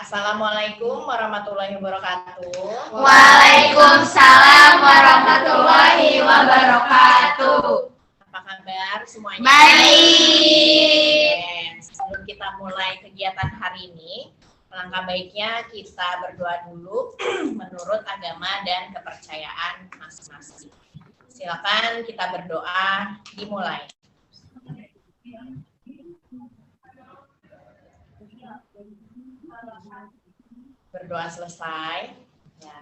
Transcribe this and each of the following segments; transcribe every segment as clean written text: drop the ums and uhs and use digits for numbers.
Assalamualaikum warahmatullahi wabarakatuh. Waalaikumsalam warahmatullahi wabarakatuh. Apa kabar semuanya? Baik. Sebelum kita mulai kegiatan hari ini, alangkah baiknya kita berdoa dulu menurut agama dan kepercayaan masing-masing. Silakan kita berdoa, dimulai. Berdoa selesai. Ya.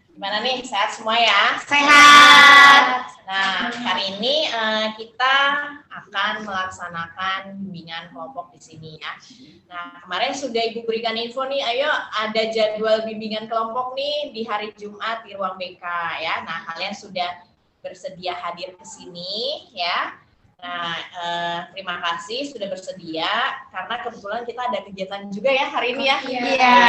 Gimana nih, sehat semua ya? Sehat. Nah, hari ini kita akan melaksanakan bimbingan kelompok di sini ya. Nah, kemarin sudah Ibu berikan info nih, ayo ada jadwal bimbingan kelompok nih di hari Jumat di ruang BK ya. Nah, kalian sudah bersedia hadir ke sini ya. Nah, terima kasih sudah bersedia karena kebetulan kita ada kegiatan juga ya hari ini ya. Iya.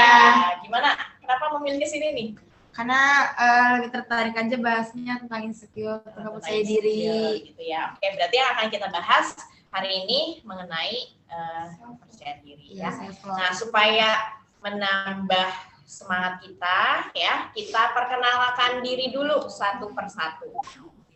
Gimana? Kenapa memilih ke sini nih? Karena lebih tertarik aja bahasnya tentang insecure, tentang percaya diri. Gitu ya. Oke, berarti yang akan kita bahas hari ini mengenai percaya diri ya. Nah, supaya menambah semangat kita ya, kita perkenalkan diri dulu satu persatu.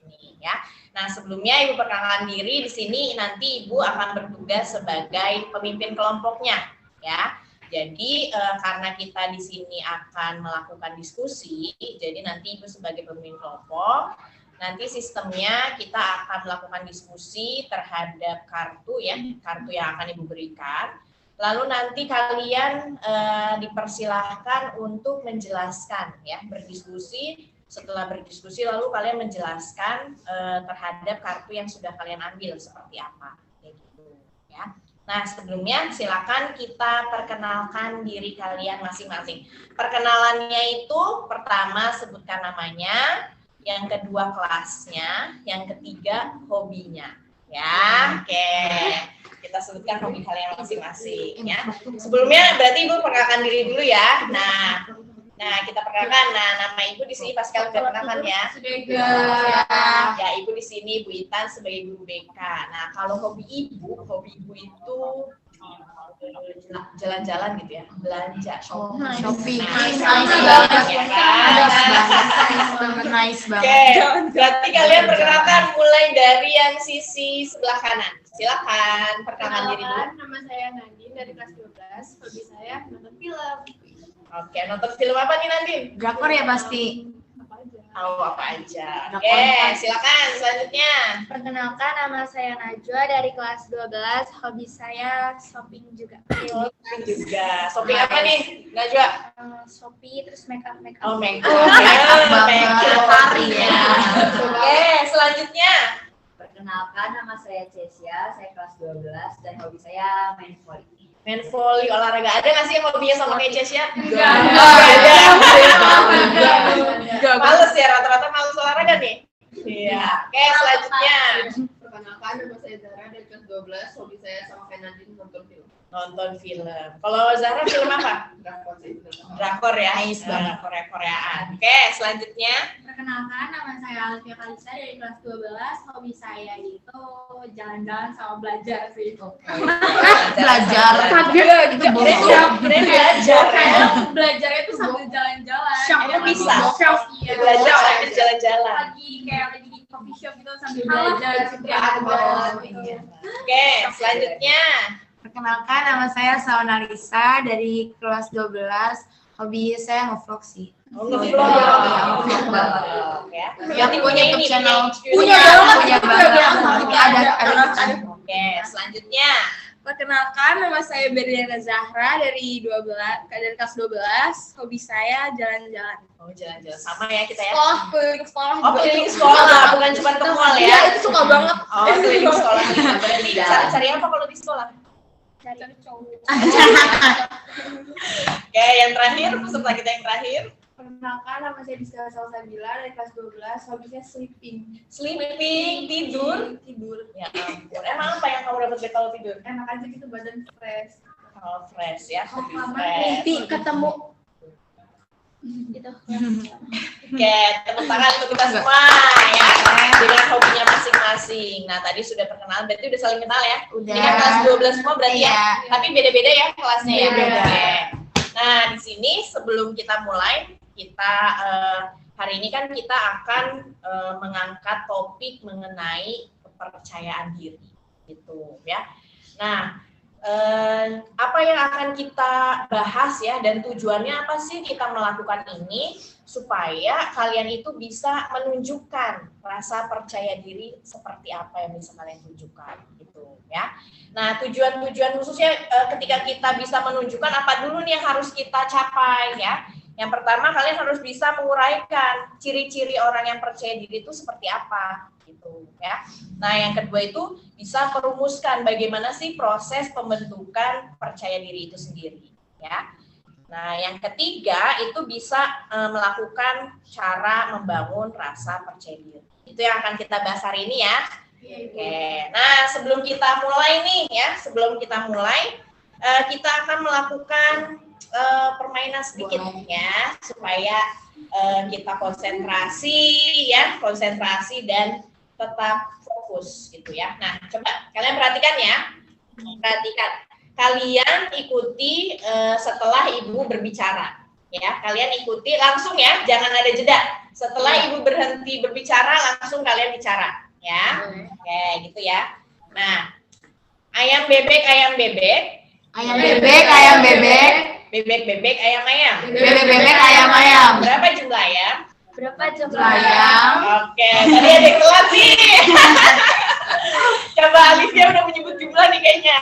Ini ya. Nah, sebelumnya Ibu perkenalkan diri di sini, nanti Ibu akan bertugas sebagai pemimpin kelompoknya ya. Jadi karena kita di sini akan melakukan diskusi, jadi nanti Ibu sebagai pemimpin kelompok, nanti sistemnya kita akan melakukan diskusi terhadap kartu ya, kartu yang akan Ibu berikan. Lalu nanti kalian dipersilahkan untuk menjelaskan ya, berdiskusi. Setelah berdiskusi lalu kalian menjelaskan terhadap kartu yang sudah kalian ambil seperti apa, kayak gitu ya. Nah, sebelumnya silakan kita perkenalkan diri kalian masing-masing. Perkenalannya itu pertama sebutkan namanya, yang kedua kelasnya, yang ketiga hobinya. Ya, oke. Kita sebutkan hobi kalian masing-masing ya. Sebelumnya berarti Ibu perkenalkan diri dulu ya. Nah, kita perkenalkan. Nah, nama Ibu di sini pas kalian perkenalkan ya. Ya, Ibu di sini Bu Intan sebagai guru BK. Nah, kalau hobi Ibu itu jalan-jalan gitu ya, belanja, shopping. Nice banget. Oke, berarti kalian perkenalkan mulai dari yang sisi sebelah kanan. Silakan perkenalkan diri dulu. Nama saya Nadine dari kelas 12. Hobi saya nonton film. Oke, nonton film apa nih Nadine? Drakor ya pasti. Apa aja. Oke, silakan selanjutnya. Perkenalkan, nama saya Najwa dari kelas 12. Hobi saya shopping juga. Shopping apa nih, Najwa? Shopee, terus make up. Oh, make Oh, up. make up banget. Ya. Oke, selanjutnya. Perkenalkan, nama saya Cesia, saya kelas 12 dan hobi saya main volley. Main volley, olahraga. Ada nggak sih yang hobinya sama kayak Cesia? Enggak ada. Males ya, rata-rata males olahraga nih. Iya. Oke, selanjutnya. Perkenalkan, nama saya Zara dari kelas 12. Hobi saya sama kayak Nadine nonton film. Nonton film. Kalau Zahra film apa? Drakor sih. Drakor ya. Nice banget. Korea-Koreaan. Oke, selanjutnya. Perkenalkan, nama saya Alfia Kalisa dari kelas 12. Hobi saya itu jalan-jalan sama belajar sih. Belajar. Itu bohong. Belajar ya. Belajarnya itu sambil jalan-jalan. Itu bisa. Iya. Belajar sambil jalan-jalan. Lagi di coffee shop gitu sambil belajar. Oke, selanjutnya. Perkenalkan, nama saya Sauna Lisa dari kelas 12. Hobi saya nge-vlog sih. Vlog. Ya. Yang punya YouTube channel. Punya banget. Ada. Oke, selanjutnya. Perkenalkan, nama saya Berliana Zahra dari kelas 12. Hobi saya jalan-jalan. Oh, jalan-jalan sama ya kita ya. Keliling sekolah. Oh, keliling sekolah, bukan cuma ke mall ya. Iya, itu suka banget. Oh, keliling sekolah. Berarti cari apa kalau di sekolah? Cari cowok. Oke, yang terakhir, peserta kita yang terakhir. Perkenalkan, nama saya Diska Salsabila dari kelas 12. Hobi saya sleeping. Sleeping, tidur. Ya ampun. Emang apa yang kamu dapat kalau tidur? Enak aja gitu, badan fresh. Oh, fresh ya. Lebih fresh. Mimpi ketemu. Gitu. Oke, tepuk tangan untuk kita semua ya. Dengan hobinya masing-masing. Nah, tadi sudah perkenalan, berarti udah saling kenal ya? Udah. Ini kan kelas 12 semua berarti ya? Iya. Tapi beda-beda ya kelasnya ya? Beda. Oke. Nah, ini sebelum kita mulai, kita hari ini kan kita akan mengangkat topik mengenai kepercayaan diri, gitu ya. Nah, apa yang akan kita bahas ya, dan tujuannya apa sih kita melakukan ini, supaya kalian itu bisa menunjukkan rasa percaya diri seperti apa yang bisa kalian tunjukkan, gitu ya. Nah, tujuan-tujuan khususnya ketika kita bisa menunjukkan apa dulu nih yang harus kita capai ya. Yang pertama, kalian harus bisa menguraikan ciri-ciri orang yang percaya diri itu seperti apa, gitu ya. Nah, yang kedua itu bisa merumuskan bagaimana sih proses pembentukan percaya diri itu sendiri, ya. Nah, yang ketiga itu bisa melakukan cara membangun rasa percaya diri. Itu yang akan kita bahas hari ini ya. Oke. Nah, sebelum kita mulai nih ya, kita akan melakukan permainan sedikit ya, supaya kita konsentrasi dan tetap fokus gitu ya. Nah, coba kalian perhatikan ya. Kalian ikuti setelah ibu berbicara ya. Kalian ikuti langsung ya, jangan ada jeda. Setelah ibu berhenti berbicara, langsung kalian bicara ya. Oke, gitu ya. Nah, ayam bebek, ayam bebek. Ayam bebek, ayam bebek. Bebek bebek, ayam ayam. Bebek bebek, ayam ayam. Berapa jumlah ayam? Berapa jumlah Ayam. Oke, tadi ada yang telat sih. Coba Alifia udah menyebut jumlah nih kayaknya.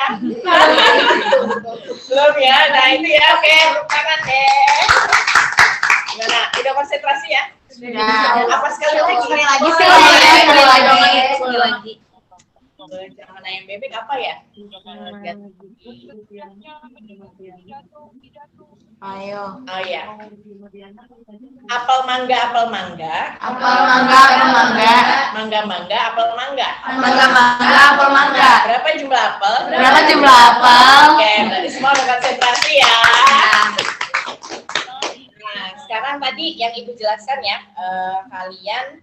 Belum ya? Nah itu ya, oke, lupakan deh. Gimana? Udah konsentrasi ya? Sudah. Apa sekali lagi? Sekali lagi. Jangan ayam bebek apa ya? Ayo. Oh ya. Apel mangga, apel mangga. Apel mangga, apel mangga. Mangga mangga, apel mangga. Mangga mangga, apel mangga. Berapa jumlah apel? Berapa jumlah apel? Oke, berarti semua udah konsentrasi ya. Nah, sekarang tadi yang Ibu jelaskan ya, kalian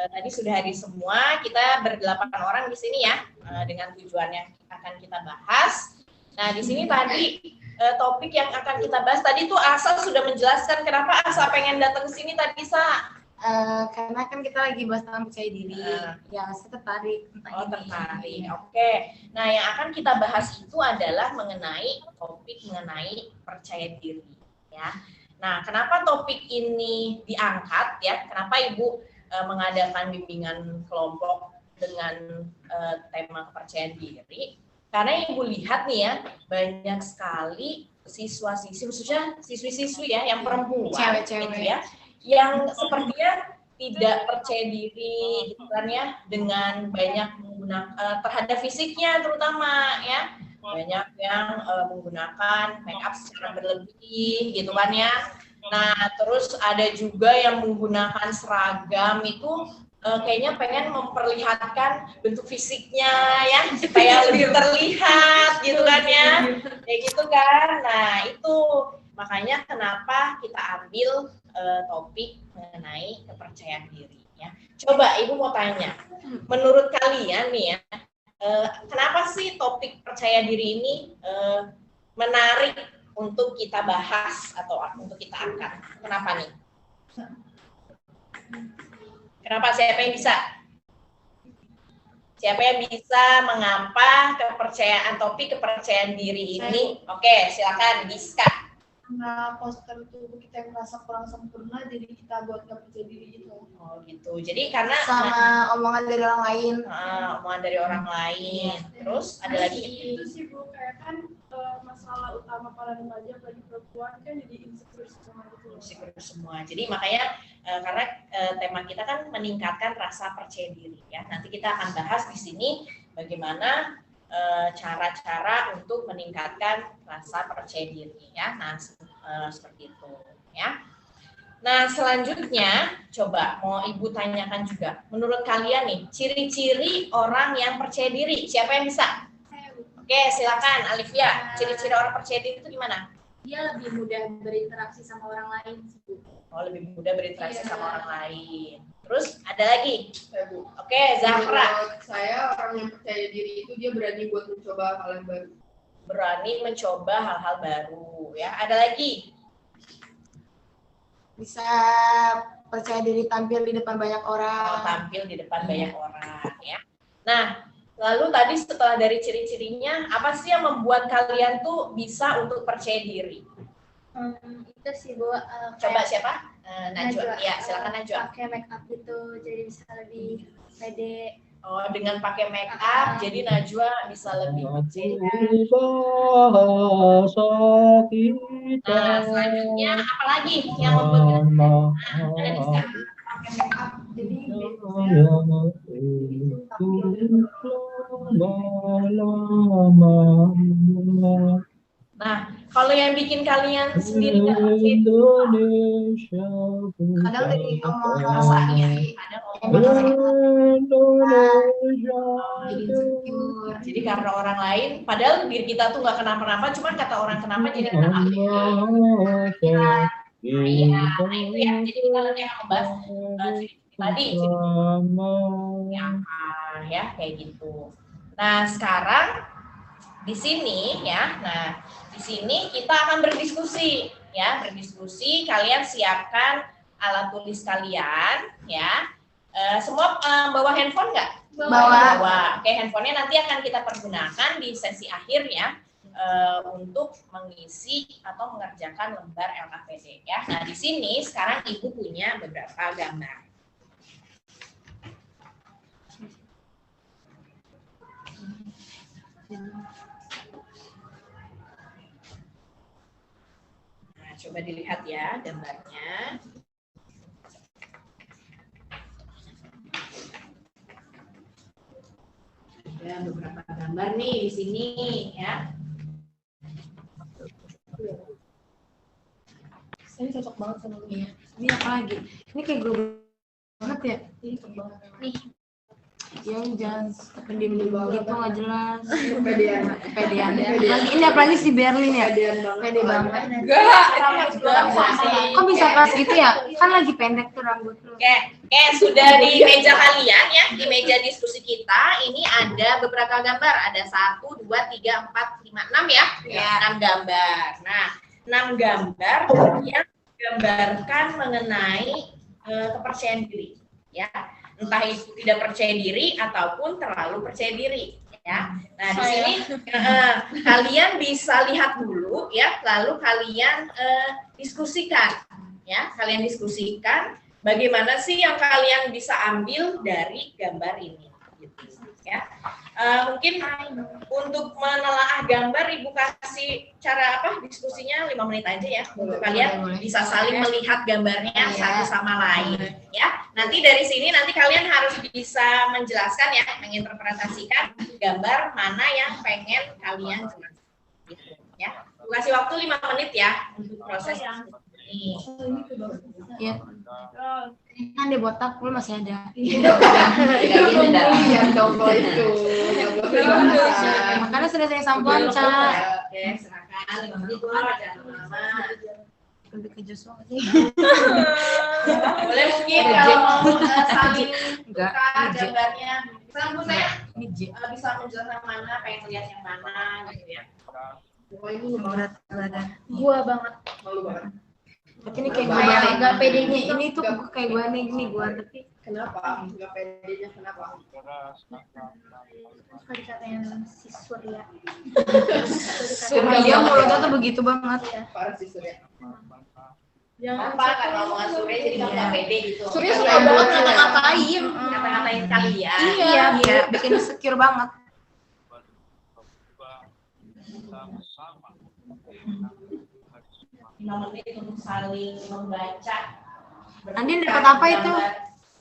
tadi sudah hadir semua, kita ber8 orang di sini ya, dengan tujuan yang akan kita bahas. Nah, di sini tadi topik yang akan kita bahas tadi tuh Asa sudah menjelaskan kenapa Asa pengen datang ke sini tadi, Sa. Karena kan kita lagi bahas tentang percaya diri. Ya, saya tertarik tentang Oh, ini. tertarik. Oke. Nah, yang akan kita bahas itu adalah mengenai percaya diri ya. Nah, kenapa topik ini diangkat ya? Kenapa Ibu mengadakan bimbingan kelompok dengan tema kepercayaan diri? Karena Ibu lihat nih ya, banyak sekali siswa-siswi, khususnya siswi-siswi ya, yang perempuan, Cewek-cewek. gitu ya, yang sepertinya tidak percaya diri, gitu kan ya, dengan banyak menggunakan terhadap fisiknya terutama ya, banyak yang menggunakan make up secara berlebih, gitu kan ya. Nah, terus ada juga yang menggunakan seragam itu kayaknya pengen memperlihatkan bentuk fisiknya ya, supaya lebih terlihat gitu kan ya, kayak gitu kan. Nah, itu makanya kenapa kita ambil topik mengenai kepercayaan diri ya. Coba Ibu mau tanya, menurut kalian nih ya, kenapa sih topik percaya diri ini menarik untuk kita bahas atau untuk kita angkat? Kenapa nih? Kenapa? Siapa yang bisa? Siapa yang bisa mengapa topik kepercayaan diri ini? Oke, silakan Giska. Karena poster tubuh kita yang merasa kurang sempurna, jadi kita buat nggak percaya diri gitu. Oh gitu. Jadi karena Sama omongan dari orang lain. omongan dari orang lain. Terus ada lagi? Itu sih Bu, kayak kan masalah utama para remaja apalagi perempuan kan jadi insecure semua gitu. Insecure semua. Jadi makanya karena tema kita kan meningkatkan rasa percaya diri ya. Nanti kita akan bahas di sini bagaimana cara-cara untuk meningkatkan rasa percaya diri ya. Nah, seperti itu ya. Nah, selanjutnya coba mau Ibu tanyakan juga. Menurut kalian nih, ciri-ciri orang yang percaya diri, siapa yang bisa? Oke, silakan Alifia. Ciri-ciri orang percaya diri itu gimana? Dia lebih mudah berinteraksi sama orang lain. Oh, lebih mudah berinteraksi sama orang lain. Terus ada lagi? Oke, Zahra. Menurut saya orang yang percaya diri itu dia berani buat mencoba hal yang baru. Berani mencoba hal-hal baru ya. Ada lagi? Bisa percaya diri tampil di depan banyak orang. Tampil di depan banyak orang ya. Nah, lalu tadi setelah dari ciri-cirinya, apa sih yang membuat kalian tuh bisa untuk percaya diri? Itu sih Bu. Coba siapa? Najwa. Ya, silakan Najwa. Pakai make up itu jadi bisa lebih pede. Oh, dengan pakai make up, jadi Najwa bisa lebih pede. Nah, selanjutnya apa lagi yang membuat ada bisa pakai make up? Jadi nah, kalau yang bikin kalian sendiri nggak Kadang dari omongan rasanya, orang ada jadi insecure. jadi karena orang lain, padahal diri kita tuh nggak kenapa-napa, cuman kata orang kenapa jadi kenapa. Iya, nah itu ya. Jadi kita nanti akan membahas tadi yang ya kayak gitu. Nah sekarang di sini ya, nah di sini kita akan berdiskusi ya, berdiskusi. Kalian siapkan alat tulis kalian ya. Semua bawa handphone nggak? Bawa. Oke, handphonenya nanti akan kita pergunakan di sesi akhir ya. Untuk mengisi atau mengerjakan lembar LKPD ya. Nah di sini sekarang Ibu punya beberapa gambar. Nah, coba dilihat ya gambarnya. Ada beberapa gambar nih di sini ya. Saya cocok banget sama lu. Iya. Ini apa lagi? Ini kayak gue banget ya. Ini cocok banget. Nih, Yang jangan pendiam gitu nggak jelas. Kepedean. Kepedean. Ini apalagi si Berlin ya. Pede banget. Kok bisa pas gitu ya? Kan lagi pendek tuh rambut lu. Oke, sudah di meja kalian ya, di meja diskusi kita ini ada beberapa gambar, ada 1, 2, 3, 4, 5, 6 ya, 6 gambar. Nah, 6 gambar yang menggambarkan mengenai kepercayaan diri, ya, entah itu tidak percaya diri ataupun terlalu percaya diri, ya. Nah di sini kalian bisa lihat dulu, ya, lalu kalian diskusikan, ya, kalian diskusikan. Bagaimana sih yang kalian bisa ambil dari gambar ini? Gitu, ya. Mungkin untuk menelaah gambar, Ibu kasih cara apa diskusinya 5 menit aja ya. Untuk kalian bisa saling melihat gambarnya satu sama lain. Ya. Nanti dari sini nanti kalian harus bisa menjelaskan ya, menginterpretasikan gambar mana yang pengen kalian jelaskan. Gitu, ya. Kasih waktu 5 menit ya untuk proses ini. Iya. Kan di botak lu masih ada. Makanya sering-sering sampoan, Ca. Oke, silakan 5 menit jangan lama. Lebih ke Joshua sih. Boleh mungkin kalau mau saling Enggak, buka gambarnya. Sekarang Bu saya Ini J. bisa menjelaskan mana, pengen lihat yang mana gitu ya. Berat badan. gua banget. Malu banget. Tapi ini kayak gue banget. Enggak pedenya. Ini tuh kayak gue nih, gini gue tapi Kenapa? Enggak pedenya kenapa? Suka dikatain si Surya. Surya dia mulutnya tuh begitu banget. Parah sih Surya. Jangan apa karena omongan Surya jadi kamu nggak pede gitu. Surya suka banget ngata-ngatain. Kata-katain kalian. Iya, bikin insecure banget. 5 menit untuk saling membaca. Andin dapat apa itu?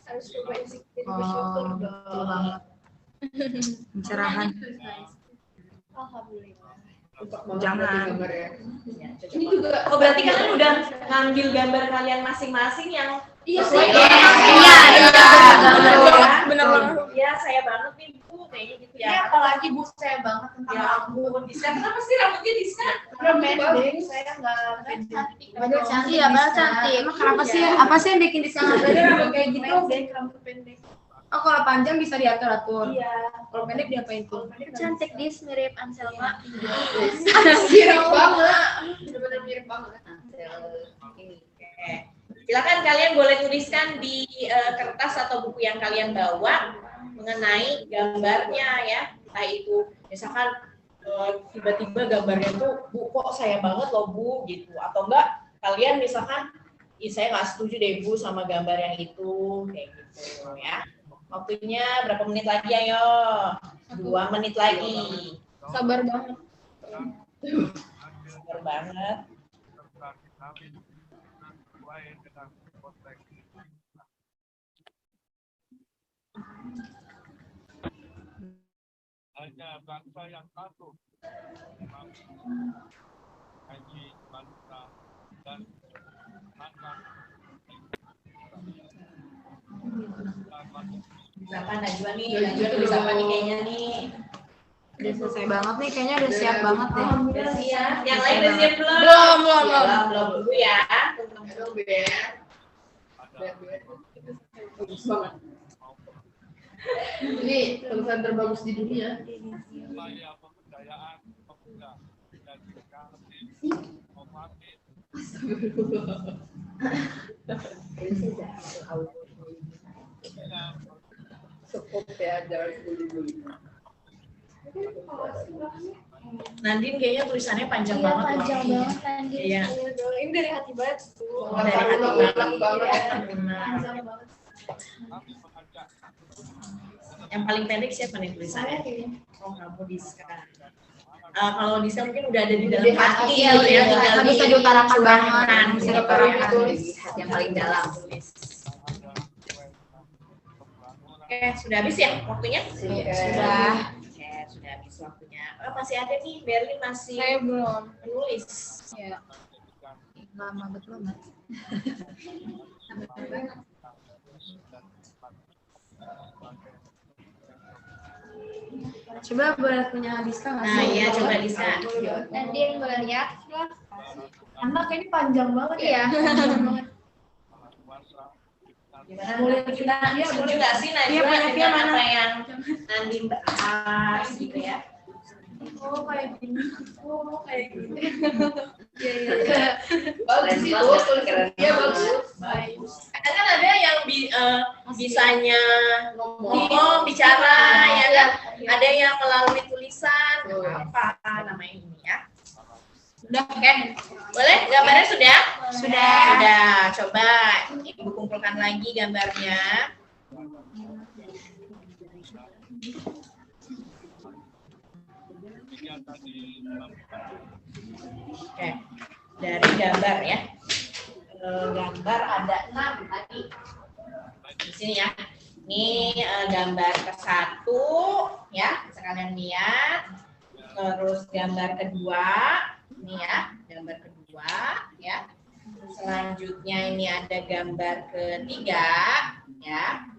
Harus coba insecure Oh, bersyukur betul dong. banget. Pencerahan. Alhamdulillah. Jangan. Gambar ya. Ini juga. Oh berarti kalian udah ngambil gambar kalian masing-masing yang Iya sesuai sih. dengan Iya, benar banget. Iya saya banget nih Bu kayaknya gitu ya. Iya, apalagi Bu saya banget tentang Ya ampun, Diska, kenapa sih rambutnya Diska? pendek. Saya enggak cantik. Padahal cantik. Iya, padahal cantik. Emang kenapa sih? Apa sih yang bikin disangat dari rambut kayak gitu? Rambut pendek. Oh, kalau panjang bisa diatur-atur. Iya. Kalau pendek diapain tuh? Cantik dis mirip Anselma. Mirip banget. Benar-benar mirip banget. Ini. Oke. Silakan kalian boleh tuliskan di kertas atau buku yang kalian bawa mengenai gambarnya ya. Entah itu misalkan tiba-tiba gambarnya tuh, Bu kok saya banget loh Bu gitu. Atau enggak kalian misalkan, saya nggak setuju deh Bu sama gambar yang itu, kayak gitu ya. Waktunya berapa menit lagi ayo? 2 menit lagi. Sabar banget. Sabar banget. Hanya bangsa yang satu, haji, bangsa, dan anak. Bisa apa Najwa nih? Najwa tuh bisa apa nih kayaknya nih? Udah selesai banget nih, kayaknya udah siap banget deh. Udah siap. Yang lain udah siap belum? Belum dulu ya. Tunggu ya. Bagus banget. Ini tulisan terbagus di dunia. Upaya pemberdayaan pemuda dan kasih omatis. Cukup ya, jangan dulu. Nandin kayaknya tulisannya panjang Iya, banget. panjang loh. banget Nandin. Iya. Ini dari hati banget tuh. Dari hati banget. Panjang banget. Kami mengajak Yang paling pendek siapa nih tulisannya? Oh, kamu Diska. Kalau Diska mungkin udah ada di dalam hati Iya, gitu ya, iya. tinggal Bisa diutarakan banget, bisa diutarakan. Hati yang paling dalam. Oke, sudah habis ya waktunya? Sudah. Oke, sudah habis waktunya. Oh, masih ada nih, Berlin masih Saya belum. menulis. Ya. Lama betul banget. Coba boleh punya Diska nggak sih? Nah, iya coba Diska. Nandin boleh lihat? Anak ini panjang banget Iya, panjang banget. Gimana? Boleh kita setuju nggak sih Najwa dengan apa yang Nandin bahas gitu ya? Oh kayak gini. Oh kayak gini. Iya. Bagus sih tuh tulisan dia bagus. Kan ada yang bisanya ngomong, bicara ya kan? Ada yang melalui tulisan, apa namanya ini ya? Sudah, oke. Boleh? Gambarnya sudah? Sudah. Sudah. Coba Ibu kumpulkan lagi gambarnya. Oke. Dari gambar ya. Gambar ada 6 tadi. Di sini ya. Ini gambar ke-1 ya, sekalian lihat. Terus gambar kedua, ini ya, gambar kedua ya. Selanjutnya ini ada gambar ketiga ya.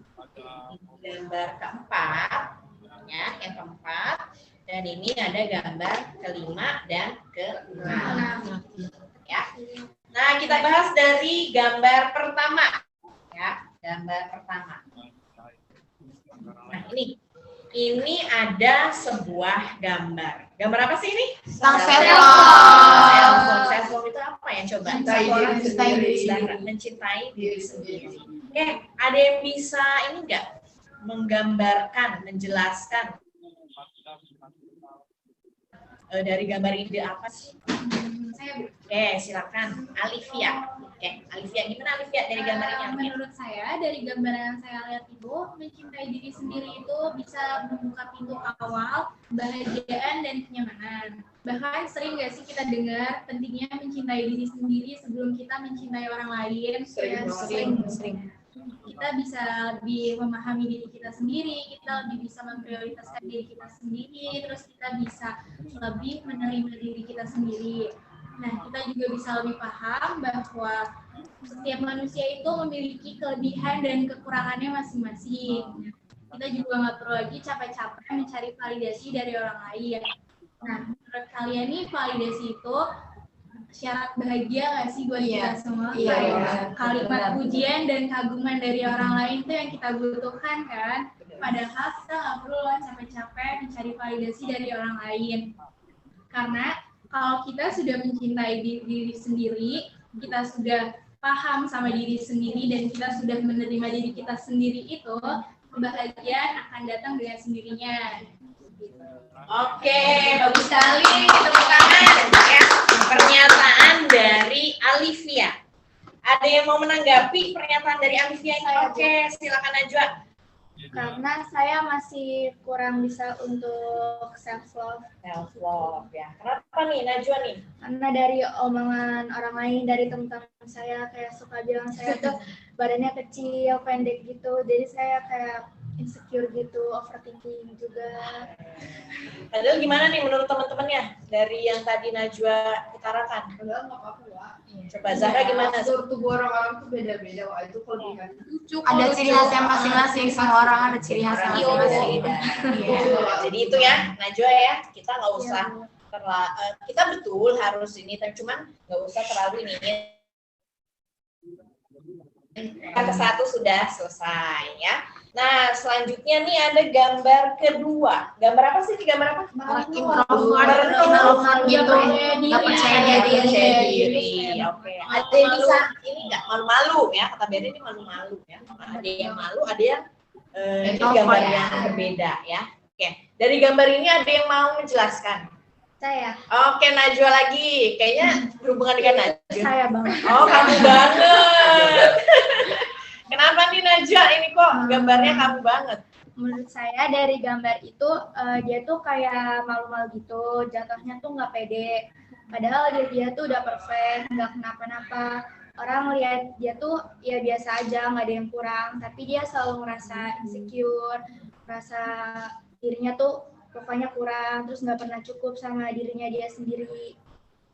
Gambar keempat ya, yang keempat. Dan ini ada gambar kelima dan keenam ya. Nah, kita bahas dari gambar pertama ya, gambar pertama. Nah, ini ada sebuah gambar. Gambar apa sih ini? Self-love. Self-love itu apa ya? Coba. Mencintai diri sendiri. Oke, ada yang bisa ini enggak menggambarkan, menjelaskan dari gambar ini apa sih? Oke, silakan Alivia. Oke, Alivia, gimana Alivia dari gambar ini? Menurut saya, dari gambar yang saya lihat itu, mencintai diri sendiri itu bisa membuka pintu awal kebahagiaan dan kenyamanan. Bahkan sering nggak sih kita dengar pentingnya mencintai diri sendiri sebelum kita mencintai orang lain? Sering. Kita bisa lebih memahami diri kita sendiri, kita lebih bisa memprioritaskan diri kita sendiri, terus kita bisa lebih menerima diri kita sendiri. Nah, kita juga bisa lebih paham bahwa setiap manusia itu memiliki kelebihan dan kekurangannya masing-masing. Kita juga nggak perlu lagi capek-capek mencari validasi dari orang lain. Nah, menurut kalian nih validasi itu syarat bahagia nggak sih buat kita semua? Iya. Kalimat pujian dan kaguman dari orang lain itu yang kita butuhkan kan? Padahal kita nggak perlu loh capek-capek mencari validasi dari orang lain. Karena kalau kita sudah mencintai diri sendiri, kita sudah paham sama diri sendiri dan kita sudah menerima diri kita sendiri itu, kebahagiaan akan datang dengan sendirinya. Oke, bagus sekali. Tepuk tangan ya. Pernyataan dari Alivia. Ada yang mau menanggapi pernyataan dari Alivia ini? Oke, silakan Najwa. Karena saya masih kurang bisa untuk self love. Self love ya. Kenapa nih Najwa nih? Karena dari omongan orang lain, dari teman-teman saya kayak suka bilang saya tuh badannya kecil, pendek gitu. Jadi saya kayak insecure gitu, overthinking juga. Padahal gimana nih menurut teman-temannya dari yang tadi Najwa utarakan? Padahal nggak apa-apa, Wak. Coba Zahra gimana? Tubuh orang-orang tuh beda-beda, Wak. Itu kelebihan. Ada ciri khasnya masing-masing, semua orang ada ciri khasnya masing-masing. Jadi itu ya Najwa ya, kita nggak usah kita betul harus ini, tapi cuman nggak usah terlalu ini. Kata satu sudah selesai ya. Nah, selanjutnya nih ada gambar kedua. Gambar apa sih? Gambar apa? Introvert gitu, nggak percaya diri. Oke. Ada yang bisa ini nggak malu-malu ya? Kata Beri ini malu-malu ya. Ada yang malu, ada yang ini gambar yang berbeda ya. Oke. Dari gambar ini ada yang mau menjelaskan? Saya. Oke, Najwa lagi. Kayaknya berhubungan dengan Najwa. Saya banget. Oh, kamu banget. Kenapa nih Najwa? Ini kok gambarnya kamu banget. Menurut saya dari gambar itu dia tuh kayak malu-malu gitu, jatuhnya tuh nggak pede. Padahal dia tuh udah perfect, nggak kenapa-napa. Orang lihat dia tuh ya biasa aja, nggak ada yang kurang. Tapi dia selalu merasa insecure, merasa dirinya tuh pokoknya kurang, terus nggak pernah cukup sama dirinya dia sendiri.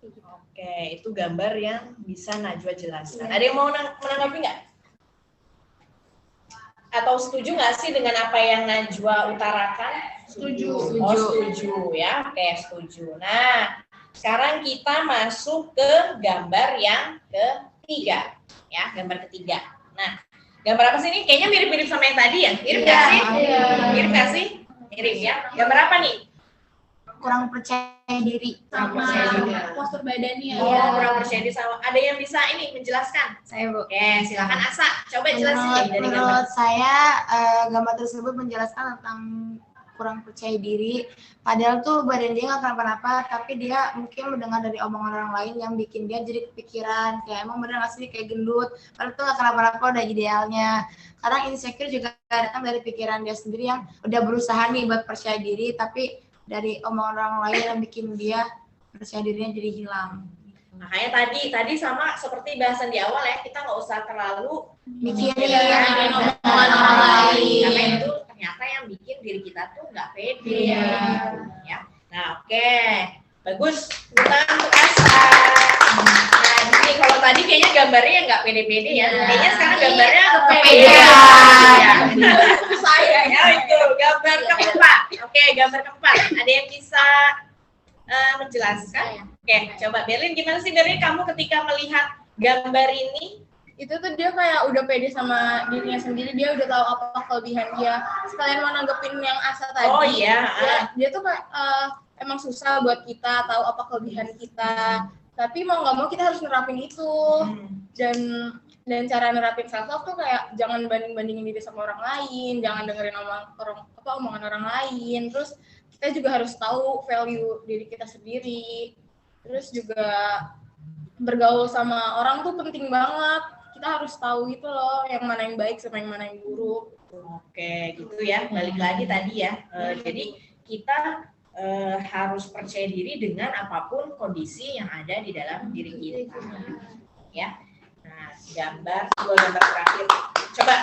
Oke, itu gambar yang bisa Najwa jelaskan. Ada yang mau menanggapi nggak? Atau setuju nggak sih dengan apa yang Najwa utarakan? Setuju. Oh, setuju ya. Oke, setuju. Nah, sekarang kita masuk ke gambar yang ketiga. Ya, gambar ketiga. Nah, gambar apa sih ini? Kayaknya mirip-mirip sama yang tadi ya? Mirip nggak sih? Mirip nggak sih? Mirip ya. Gambar apa nih? Kurang percaya diri. Postur badannya. Oh, kurang percaya diri sama. Ada yang bisa ini menjelaskan? Saya, Bu. Oke, silakan Asa. Coba jelasin dari gambar. Menurut saya gambar tersebut menjelaskan tentang kurang percaya diri. Padahal tuh badan dia nggak kenapa-napa, tapi dia mungkin mendengar dari omongan orang lain yang bikin dia jadi kepikiran kayak emang bener nggak sih kayak gendut. Padahal tuh nggak kenapa-napa, udah idealnya. Kadang insecure juga datang dari pikiran dia sendiri yang udah berusaha nih buat percaya diri, tapi dari omongan orang lain yang bikin dia percaya dirinya jadi hilang. Makanya tadi sama seperti bahasan di awal ya, kita nggak usah terlalu Mikirin omongan orang lain, karena itu ternyata yang bikin diri kita tuh nggak pede. Ya. Nah, oke, bagus. Kita untuk Asa. Nah, ini kalau tadi kayaknya gambarnya nggak pede-pede ya. Kayaknya sekarang gambarnya pede. Saya ya itu gambar keempat. Oke, gambar keempat. Ada yang bisa menjelaskan? Oke, coba Berlin, gimana sih Berlin kamu ketika melihat gambar ini? Itu tuh dia kayak udah pede sama dirinya sendiri, dia udah tahu apa kelebihan dia. Sekalian mau nanggepin yang Asa tadi. Oh iya. Dia tuh kayak emang susah buat kita tahu apa kelebihan kita. Tapi mau nggak mau kita harus nerapin itu. Dan cara nerapin self love tuh kayak jangan banding-bandingin diri sama orang lain, jangan dengerin omongan orang lain. Terus kita juga harus tahu value diri kita sendiri. Terus juga bergaul sama orang tuh penting banget. Kita harus tahu itu loh, yang mana yang baik sama yang mana yang buruk. Oke, gitu ya. Balik lagi tadi ya. Jadi kita harus percaya diri dengan apapun kondisi yang ada di dalam diri kita. Ya. Nah, dua gambar terakhir. Coba.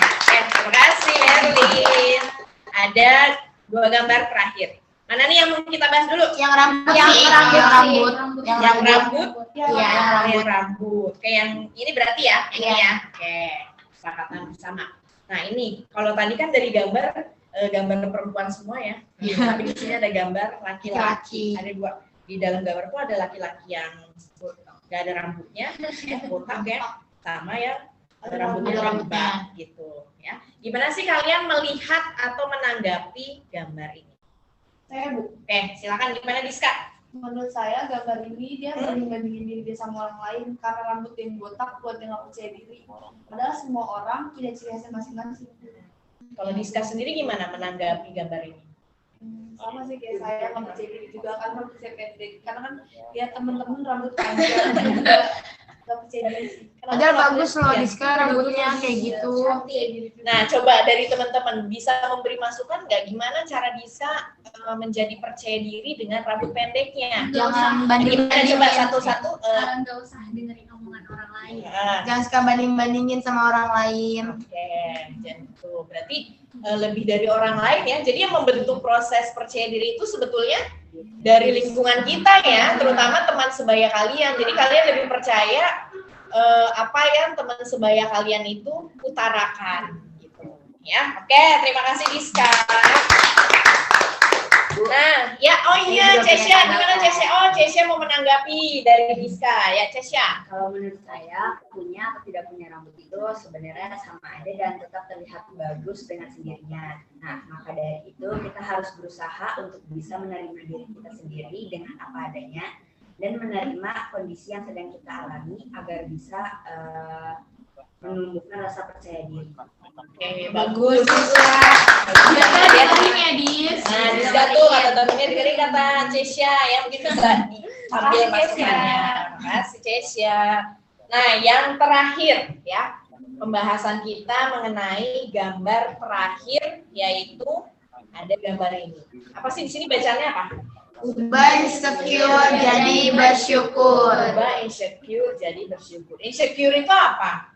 Nah, terima kasih Erlin. Ada dua gambar terakhir. Mana nih yang mau kita bahas dulu? Yang rambut. Yang rambut. Kayak yang ini berarti ya? Ini ya. Oke. Kesepakatan bersama. Nah, ini kalau tadi kan dari gambar perempuan semua ya. Tapi di sini ada gambar laki-laki. Ada dua. Di dalam gambar itu ada laki-laki yang nggak ada rambutnya, botak ya, sama ya rambutnya gitu ya. Gimana sih kalian melihat atau menanggapi gambar ini? Saya, Bu. Oke, silakan gimana Diska? Menurut saya gambar ini dia banding-bandingin diri dia sama orang lain karena rambut yang botak buat dia nggak percaya diri. Padahal semua orang punya ciri khasnya masing-masing. Kalau Diska sendiri gimana menanggapi gambar ini? Sama sih kayak saya nggak percaya diri juga kan rambut saya pendek. Karena kan ya temen-temen rambut panjang juga nggak percaya diri sih. Padahal bagus loh Diska rambutnya kayak gitu. Nah, coba dari teman-teman bisa memberi masukan nggak gimana cara Diska menjadi percaya diri dengan rambut pendeknya? Jangan Gimana banding-bandingin. coba satu-satu? Nggak usah dengerin omongan orang lain. Jangan suka banding-bandingin sama orang lain. Oke, gitu. Berarti lebih dari orang lain ya. Jadi yang membentuk proses percaya diri itu sebetulnya dari lingkungan kita ya, terutama teman sebaya kalian. Jadi kalian lebih percaya apa yang teman sebaya kalian itu utarakan gitu ya. Oke, terima kasih Diska. Nah, ya Cesya, gimana Cesya? Oh, Cesya mau menanggapi dari Diska ya, Cesya. Kalau menurut saya, punya atau tidak punya rambut itu sebenarnya sama aja dan tetap terlihat bagus dengan sendirinya. Nah, maka dari itu kita harus berusaha untuk bisa menerima diri kita sendiri dengan apa adanya dan menerima kondisi yang sedang kita alami agar bisa menumbuhkan rasa percaya diri. Oke, bagus. Ya, Dis. Nah, Diska tuh kata temennya dari kata Cesya ya, mungkin bisa diambil masukannya. Terima kasih Cesya. Nah, yang terakhir ya, pembahasan kita mengenai gambar terakhir yaitu ada gambar ini. Apa sih di sini bacanya apa? Ubah insecure jadi bersyukur. Ubah insecure jadi bersyukur. Insecure itu apa?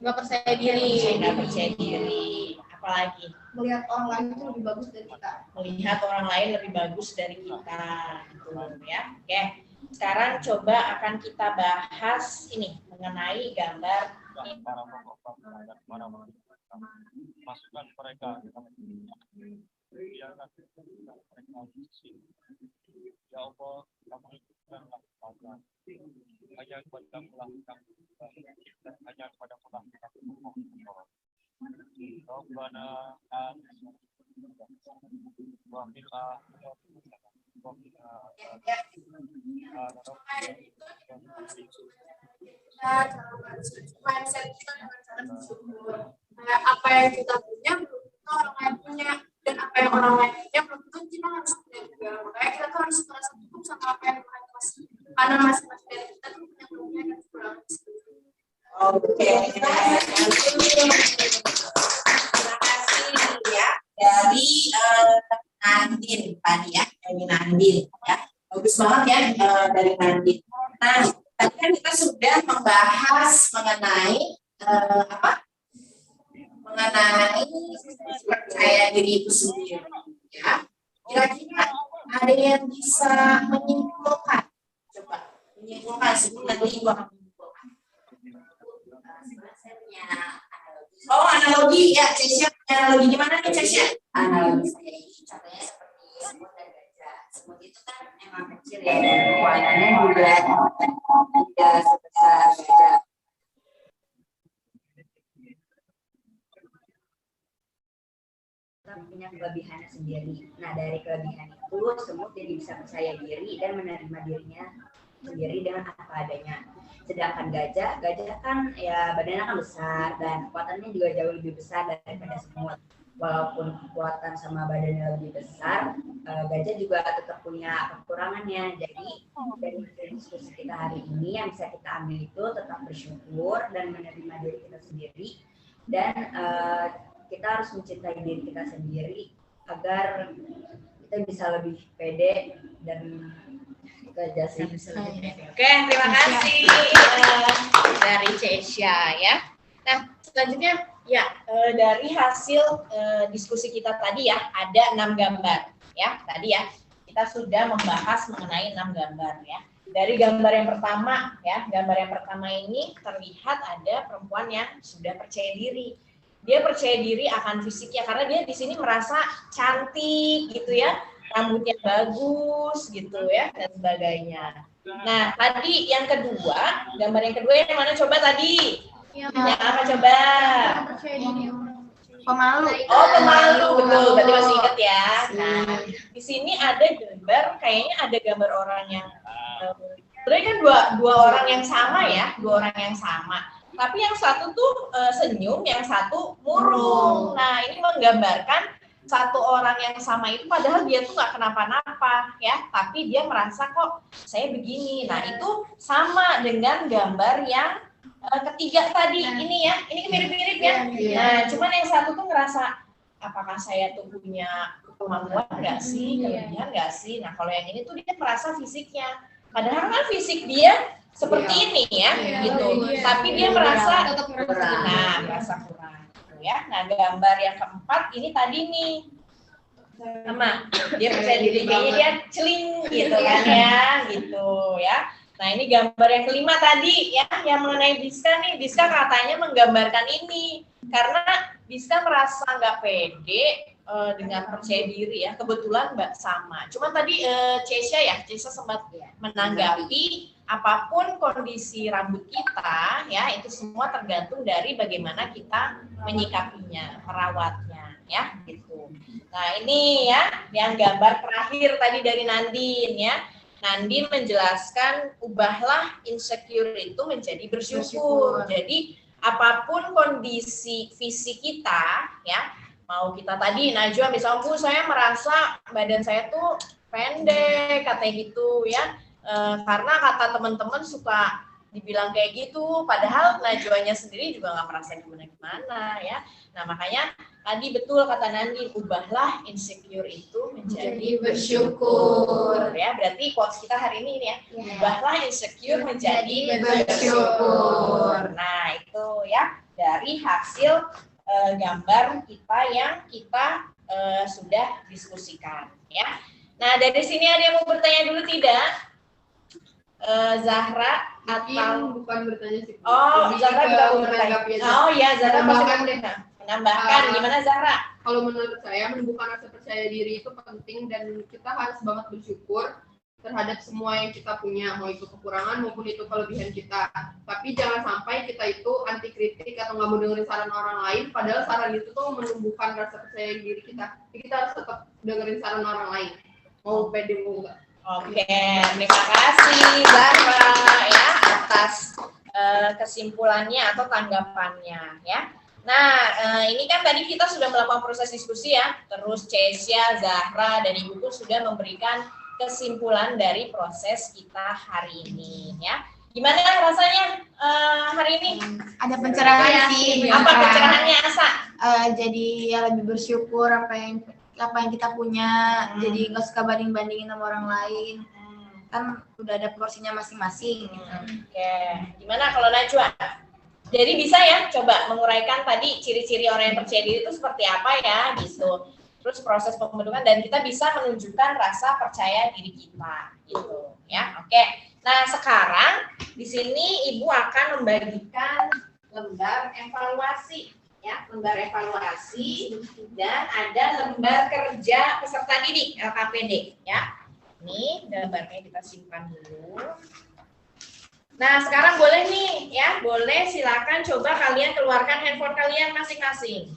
Nggak percaya diri. Nggak percaya diri. Apalagi? Melihat orang lain itu lebih bagus dari kita. Melihat orang lain lebih bagus dari kita, gitu ya. Oke, sekarang coba akan kita bahas ini mengenai gambar ini. Masukan mereka biarkan mereka bersih. Ya Allah, kamu ikutkanlah kami. Hanya kepada melakukan hanya kepada melakukan Rabbana mindset kita dengan cara bersyukur. Apa yang kita punya belum tentu orang lain punya, dan apa yang orang lain punya belum tentu kita harus punya juga. Makanya kita tuh harus merasa cukup sama apa yang Tuhan kasih, karena masing-masing dari kita tuh punya kelebihan dan kekurangan. Oke, terima kasih ya dari Nandin tadi ya, dari Nandin ya, bagus banget ya dari Nandin. Nah, tadi kan kita sudah membahas mengenai mengenai percaya diri itu sendiri ya. Kira-kira ada yang bisa menyimpulkan? Coba menyimpulkan sebelum nanti Ibu akan menyimpulkan. Oh, analogi ya, Cesya. Analogi gimana nih Cesya? Analogi saya ini contohnya seperti semut dan gajah. Semut itu kan emang kecil ya dan kekuatannya juga tidak sebesar gajah. Punya kelebihannya sendiri. Nah, dari kelebihan itu semut jadi bisa percaya diri dan menerima dirinya sendiri dengan apa adanya. Sedangkan gajah kan ya badannya kan besar dan kekuatannya juga jauh lebih besar daripada semut. Walaupun kekuatan sama badannya lebih besar, gajah juga tetap punya kekurangannya. Jadi dari diskusi kita hari ini yang bisa kita ambil itu tetap bersyukur dan menerima diri kita sendiri dan kita harus mencintai diri kita sendiri agar kita bisa lebih pede dan kerja sih. Oke, terima kasih dari Cesya ya. Nah, selanjutnya ya dari hasil diskusi kita tadi ya ada 6 gambar ya tadi ya kita sudah membahas mengenai 6 gambar ya. Dari gambar yang pertama ya, gambar yang pertama ini terlihat ada perempuan yang sudah percaya diri. Dia percaya diri akan fisiknya karena dia di sini merasa cantik gitu ya, rambutnya bagus gitu ya dan sebagainya. Nah tadi yang kedua, gambar yang kedua yang mana coba tadi? Yang apa coba? Percaya diri. Pemalu. Oh, pemalu, betul. Berarti masih ingat ya. Nah, di sini ada gambar, kayaknya ada gambar orang yang sebenarnya kan dua orang yang sama ya, dua orang yang sama. Tapi yang satu tuh senyum, yang satu murung. Nah, ini menggambarkan satu orang yang sama itu padahal dia tuh nggak kenapa-napa ya, tapi dia merasa kok saya begini. Nah, itu sama dengan gambar yang ketiga tadi ini ya, ini mirip-mirip ya. Nah, cuman yang satu tuh ngerasa apakah saya tuh punya kemampuan nggak sih, kelebihan nggak sih. Nah, kalau yang ini tuh dia merasa fisiknya, padahal kan fisik dia seperti ini ya, gitu. Tapi dia merasa kurang, merasa kurang. Ya, nah gambar yang keempat ini tadi nih sama dia percaya diri, kayaknya dia celing gitu kan ya, gitu ya. Nah ini gambar yang kelima tadi ya, yang mengenai Diska nih, Diska katanya menggambarkan ini karena Diska merasa nggak pede dengan percaya diri ya, kebetulan Mbak sama. Cuma tadi Cesha sempat menanggapi apapun kondisi rambut kita ya, itu semua tergantung dari bagaimana kita menyikapinya, merawatnya ya gitu. Nah ini ya yang gambar terakhir tadi dari Nandin ya. Nandin menjelaskan ubahlah insecure itu menjadi bersyukur. Jadi apapun kondisi fisik kita ya, mau kita tadi Najwa misalnya saya merasa badan saya tuh pendek katanya gitu ya, karena kata teman-teman suka dibilang kayak gitu, padahal Najwanya sendiri juga nggak merasa gimana-gimana ya. Nah makanya tadi betul kata Nandi, ubahlah insecure itu menjadi bersyukur ya. Berarti quotes kita hari ini ya, ubahlah insecure menjadi bersyukur. Nah itu ya dari hasil gambar kita yang kita sudah diskusikan ya. Nah dari sini ada yang mau bertanya dulu tidak? Zahra atau bukan bertanya sih. Oh, Zahra juga mau bertanya. Oh iya, Zahra menambahkan. Gimana Zahra? Kalau menurut saya menumbuhkan rasa percaya diri itu penting dan kita harus banget bersyukur terhadap semua yang kita punya, mau itu kekurangan maupun itu kelebihan kita. Tapi jangan sampai kita itu anti kritik atau nggak mau dengerin saran orang lain, padahal saran itu tuh menumbuhkan rasa percaya diri kita. Jadi kita harus tetap dengerin saran orang lain, mau pede mau enggak. Oke, terima kasih Zahra ya atas kesimpulannya atau tanggapannya ya. Nah, ini kan tadi kita sudah melakukan proses diskusi ya, terus Cesha, Zahra, dan Ibuku sudah memberikan kesimpulan dari proses kita hari ini ya. Gimana rasanya hari ini? Ada pencerahan sih. Apa pencerahannya Asa? Jadi ya lebih bersyukur apa yang kita punya, jadi nggak suka banding-bandingin sama orang lain, kan udah ada porsinya masing-masing. Oke, gimana kalau Najwa? Jadi bisa ya coba menguraikan tadi ciri-ciri orang yang percaya diri itu seperti apa ya gitu. Terus proses pembentukan dan kita bisa menunjukkan rasa percaya diri kita gitu ya. Oke. Nah sekarang di sini Ibu akan membagikan lembar evaluasi. Ya, lembar evaluasi dan ada lembar kerja peserta didik LKPD ya. Ini gambarnya kita simpan dulu. Nah, sekarang boleh nih ya, boleh silakan coba kalian keluarkan handphone kalian masing-masing.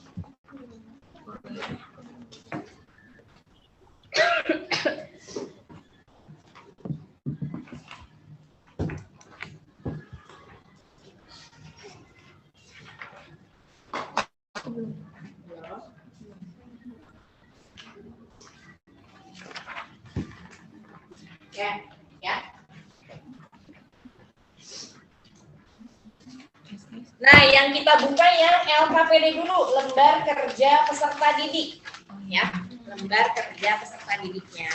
Ya. Nah, yang kita buka ya LKPD dulu, lembar kerja peserta didik. Ya, lembar kerja peserta didiknya.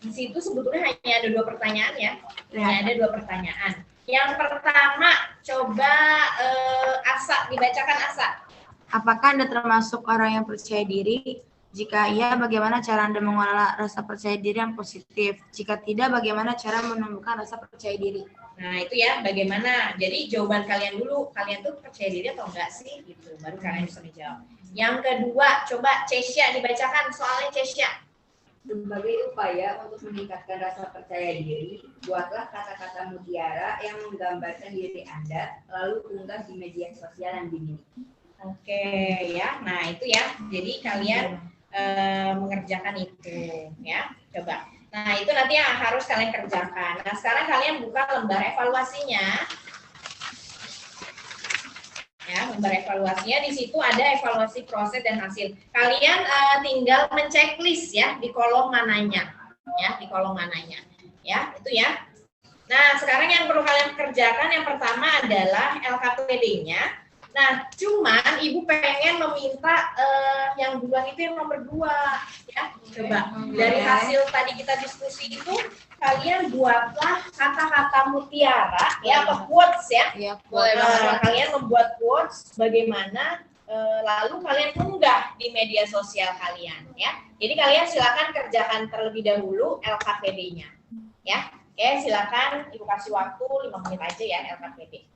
Di situ sebetulnya hanya ada 2 pertanyaan ya. Hanya ada 2 pertanyaan. Yang pertama, coba Asa, dibacakan Asa. Apakah Anda termasuk orang yang percaya diri? Jika iya, bagaimana cara Anda mengelola rasa percaya diri yang positif? Jika tidak, bagaimana cara menumbuhkan rasa percaya diri? Nah, itu ya, bagaimana? Jadi jawaban kalian dulu, kalian tuh percaya diri atau enggak sih? Gitu, baru kalian bisa menjawab. Yang kedua, coba Cesha dibacakan soalnya Cesha. Sebagai upaya untuk meningkatkan rasa percaya diri, buatlah kata-kata mutiara yang menggambarkan diri Anda, lalu unggah di media sosial yang dimiliki. Oke ya. Nah, itu ya. Jadi kalian mengerjakan itu ya. Coba. Nah, itu nanti yang harus kalian kerjakan. Nah, sekarang kalian buka lembar evaluasinya. Ya, lembar evaluasinya di situ ada evaluasi proses dan hasil. Kalian tinggal menceklis ya di kolom mananya. Ya, di kolom mananya. Ya, itu ya. Nah, sekarang yang perlu kalian kerjakan yang pertama adalah LKPD-nya. Nah, cuman Ibu pengen meminta yang duluan itu yang nomor 2 ya. Coba dari hasil tadi kita diskusi itu kalian buatlah kata-kata mutiara ya atau quotes ya. Iya, Kalian membuat quotes bagaimana lalu kalian unggah di media sosial kalian ya. Jadi kalian silakan kerjakan terlebih dahulu LKPD-nya ya. Oke, silakan Ibu kasih waktu 5 menit aja ya LKPD.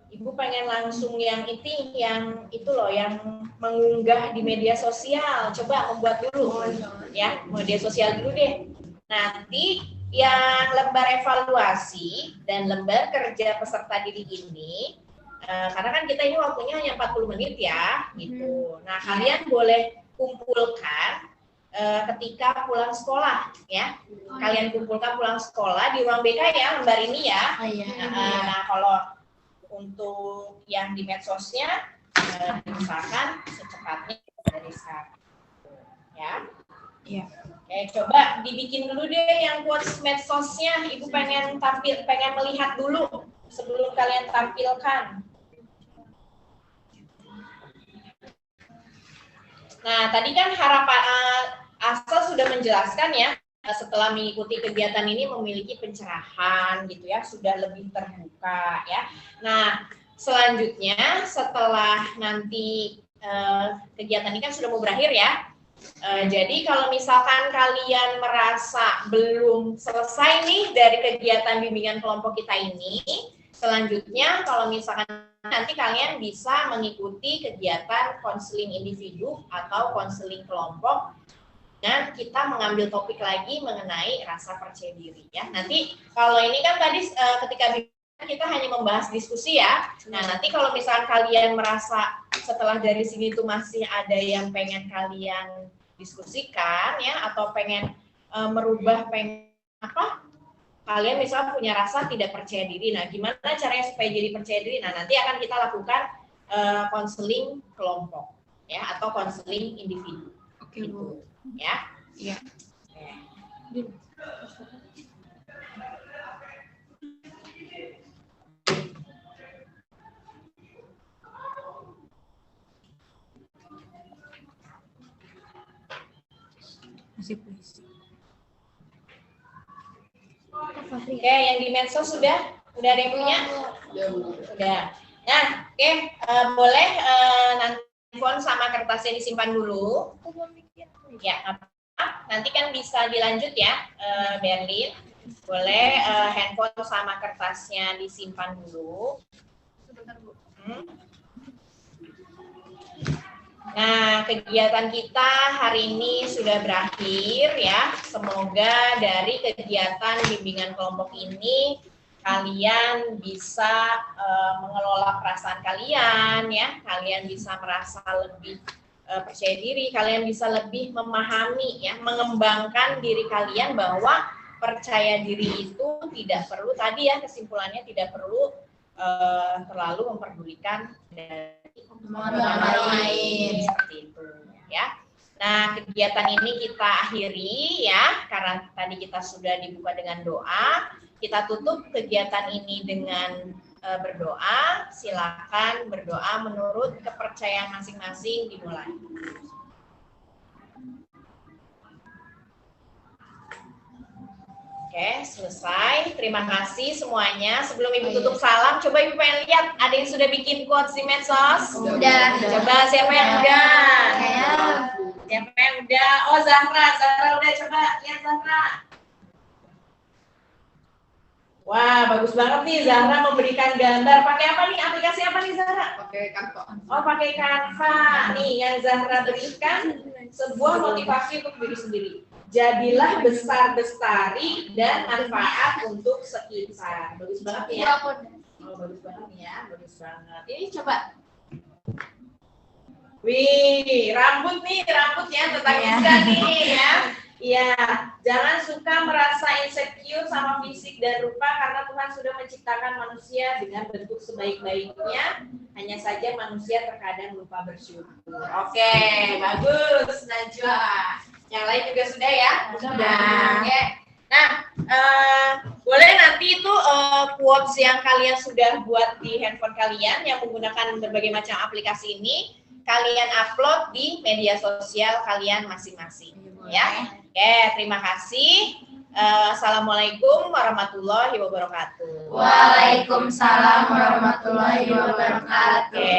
Ibu pengen langsung yang itu loh, yang mengunggah di media sosial. Coba membuat dulu, ya, media sosial dulu deh. Nanti yang lembar evaluasi dan lembar kerja peserta didik ini, karena kan kita ini waktunya hanya 40 menit ya, gitu. Nah, kalian boleh kumpulkan ketika pulang sekolah ya. Kalian kumpulkan pulang sekolah di ruang BK ya, lembar ini ya. Nah, kalau untuk yang di medsosnya misalkan secepatnya dari sekarang ya. Iya. Oke, coba dibikin dulu deh yang quotes medsosnya. Ibu pengen melihat dulu sebelum kalian tampilkan. Nah, tadi kan Asal sudah menjelaskan ya, setelah mengikuti kegiatan ini memiliki pencerahan gitu ya, sudah lebih terbuka ya. Nah, selanjutnya setelah nanti kegiatan ini kan sudah mau berakhir ya. Jadi kalau misalkan kalian merasa belum selesai nih dari kegiatan bimbingan kelompok kita ini, selanjutnya kalau misalkan nanti kalian bisa mengikuti kegiatan konseling individu atau konseling kelompok. Dan kita mengambil topik lagi mengenai rasa percaya diri ya. Nanti kalau ini kan tadi ketika kita hanya membahas diskusi ya. Nah, nanti kalau misalkan kalian merasa setelah dari sini tuh masih ada yang pengen kalian diskusikan ya, atau pengen merubah kalian misalnya punya rasa tidak percaya diri. Nah, gimana caranya supaya jadi percaya diri? Nah, nanti akan kita lakukan konseling kelompok ya, atau konseling individu. Oke, gitu. Ya. Iya. Masih please. Oke, yang di medsos sudah ada yang punya? Sudah. Nah, oke, boleh nanti handphone sama kertasnya disimpan dulu. Ya, nanti kan bisa dilanjut ya, Berlin. Boleh handphone sama kertasnya disimpan dulu. Nah, kegiatan kita hari ini sudah berakhir ya. Semoga dari kegiatan bimbingan kelompok ini kalian bisa mengelola perasaan kalian ya. Kalian bisa merasa lebih percaya diri, kalian bisa lebih memahami ya, mengembangkan diri kalian bahwa percaya diri itu tidak perlu, tadi ya kesimpulannya tidak perlu terlalu memperdulikan dari orang lain seperti itu ya. Nah, kegiatan ini kita akhiri ya, karena tadi kita sudah dibuka dengan doa. Kita tutup kegiatan ini dengan berdoa. Silakan berdoa menurut kepercayaan masing-masing, dimulai. Oke, selesai. Terima kasih semuanya. Sebelum Ibu tutup salam, coba Ibu pengen lihat ada yang sudah bikin quotes di medsos? Udah. Coba siapa yang udah? Siapa yang udah? Oh, Zahra udah. Coba lihat Zahra. Wah, bagus banget nih Zahra memberikan gambar. Pakai apa nih? Aplikasi apa nih Zahra? Pakai Canva. Oh, pakai Canva. Nih yang Zahra berikan sebuah motivasi untuk diri sendiri. Jadilah besar bestari dan manfaat untuk sekitar. Bagus banget ya. Oh, bagus banget ya, bagus banget. Ini coba. Wih, rambut ya tentang Iska nih ya. Iya, jangan suka merasa insecure sama fisik dan rupa karena Tuhan sudah menciptakan manusia dengan bentuk sebaik-baiknya. Hanya saja manusia terkadang lupa bersyukur. Oke, bagus Najwa. Yang lain juga sudah ya? Sudah. Oke. Nah, boleh nanti itu quotes yang kalian sudah buat di handphone kalian yang menggunakan berbagai macam aplikasi ini, kalian upload di media sosial kalian masing-masing. Ya. Oke, terima kasih. Assalamualaikum warahmatullahi wabarakatuh. Waalaikumsalam warahmatullahi wabarakatuh. Oke,